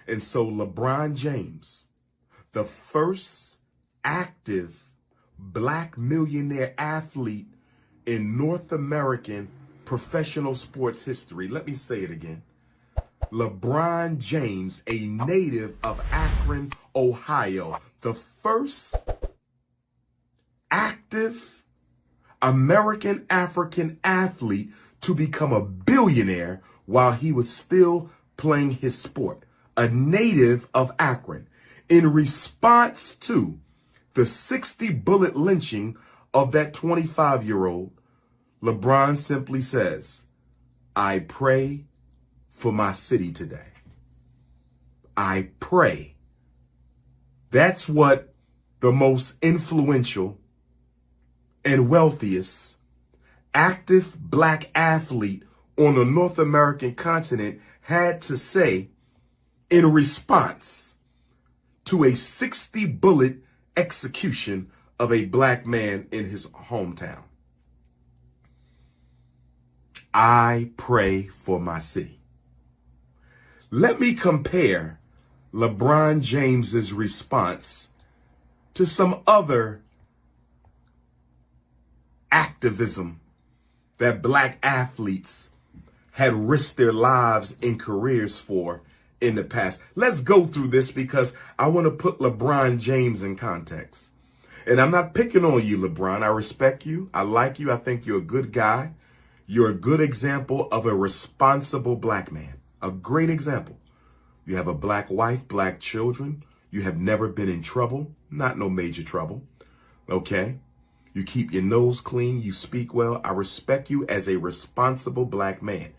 And so LeBron James, the first active black millionaire athlete in North American professional sports history. Let me say it again. LeBron James, a native of Akron, Ohio, the first active American African athlete to become a billionaire while he was still playing his sport, a native of Akron. In response to the 60 bullet lynching of that 25-year-old, LeBron simply says, I pray for my city today. I pray. That's what the most influential and wealthiest active black athlete on the North American continent had to say in response to a 60 bullet execution of a black man in his hometown. I pray for my city. Let me compare LeBron James's response to some other activism that black athletes had risked their lives and careers for in the past. Let's go through this because I want to put LeBron James in context. And I'm not picking on you, LeBron. I respect you. I like you. I think you're a good guy. You're a good example of a responsible black man. A great example. You have a black wife, black children. You have never been in trouble. Not no major trouble. Okay? You keep your nose clean. You speak well. I respect you as a responsible black man.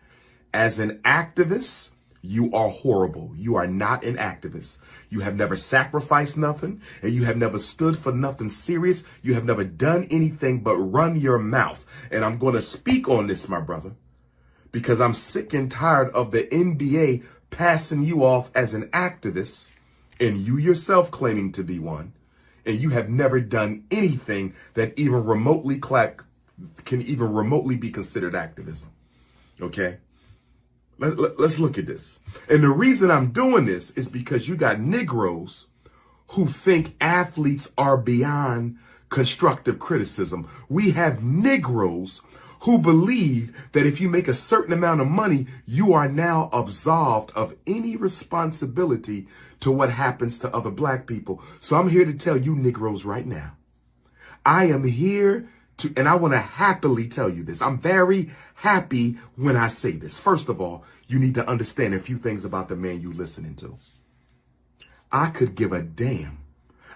As an activist, you are horrible. You are not an activist. You have never sacrificed nothing, and you have never stood for nothing serious. You have never done anything but run your mouth. And I'm going to speak on this, my brother, because I'm sick and tired of the NBA passing you off as an activist and you yourself claiming to be one. And you have never done anything that even remotely can even remotely be considered activism. Okay? Let's look at this. And the reason I'm doing this is because you got Negroes who think athletes are beyond constructive criticism. We have Negroes who believe that if you make a certain amount of money, you are now absolved of any responsibility to what happens to other black people. So I'm here to tell you Negroes right now. I am here to, and I want to happily tell you this. I'm very happy when I say this. First of all, you need to understand a few things about the man you're listening to. I could give a damn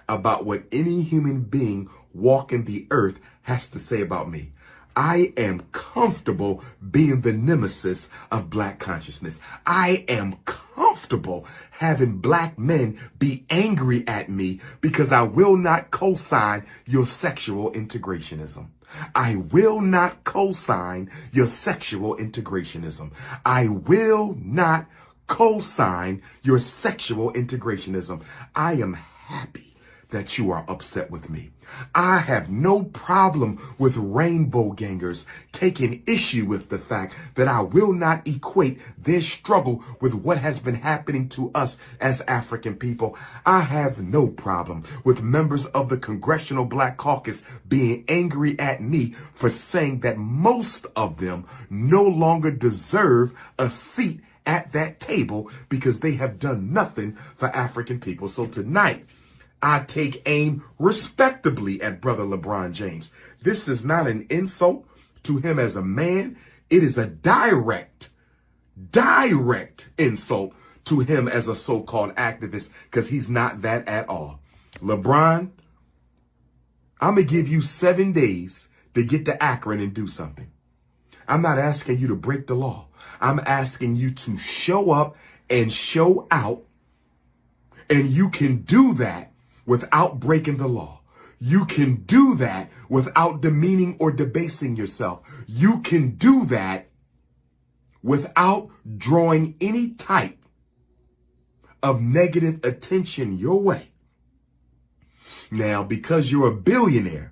about what any human being walking the earth has to say about me. I am comfortable being the nemesis of black consciousness. I am comfortable having black men be angry at me because I will not co-sign your sexual integrationism. I will not co-sign your sexual integrationism. I will not co-sign your sexual integrationism. I am happy that you are upset with me. I have no problem with rainbow gangers taking issue with the fact that I will not equate their struggle with what has been happening to us as African people. I have no problem with members of the Congressional Black Caucus being angry at me for saying that most of them no longer deserve a seat at that table because they have done nothing for African people. So tonight, I take aim respectably at brother LeBron James. This is not an insult to him as a man. It is a direct insult to him as a so-called activist because he's not that at all. LeBron, I'm going to give you 7 days to get to Akron and do something. I'm not asking you to break the law. I'm asking you to show up and show out, and you can do that without breaking the law. You can do that without demeaning or debasing yourself. You can do that without drawing any type of negative attention your way. Now, because you're a billionaire,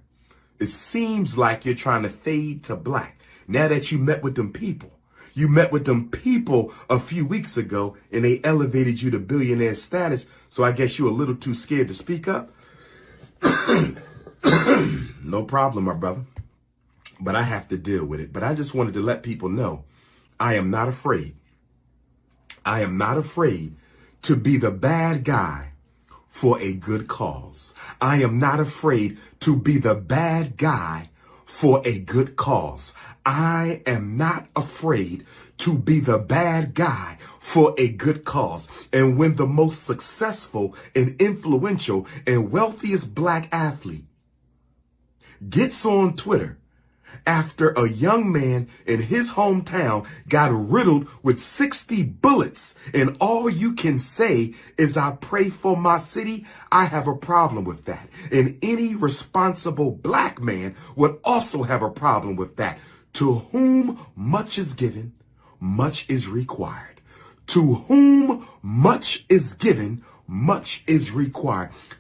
it seems like you're trying to fade to black. Now that you met with them people, You met with them people a few weeks ago and they elevated you to billionaire status. So I guess you're a little too scared to speak up. No problem, my brother. But I have to deal with it. But I just wanted to let people know I am not afraid. I am not afraid to be the bad guy for a good cause. I am not afraid to be the bad guy for a good cause. I am not afraid to be the bad guy for a good cause. And when the most successful and influential and wealthiest black athlete gets on Twitter after a young man in his hometown got riddled with 60 bullets, and all you can say is, I pray for my city, I have a problem with that. And any responsible black man would also have a problem with that. To whom much is given, much is required. To whom much is given, much is required.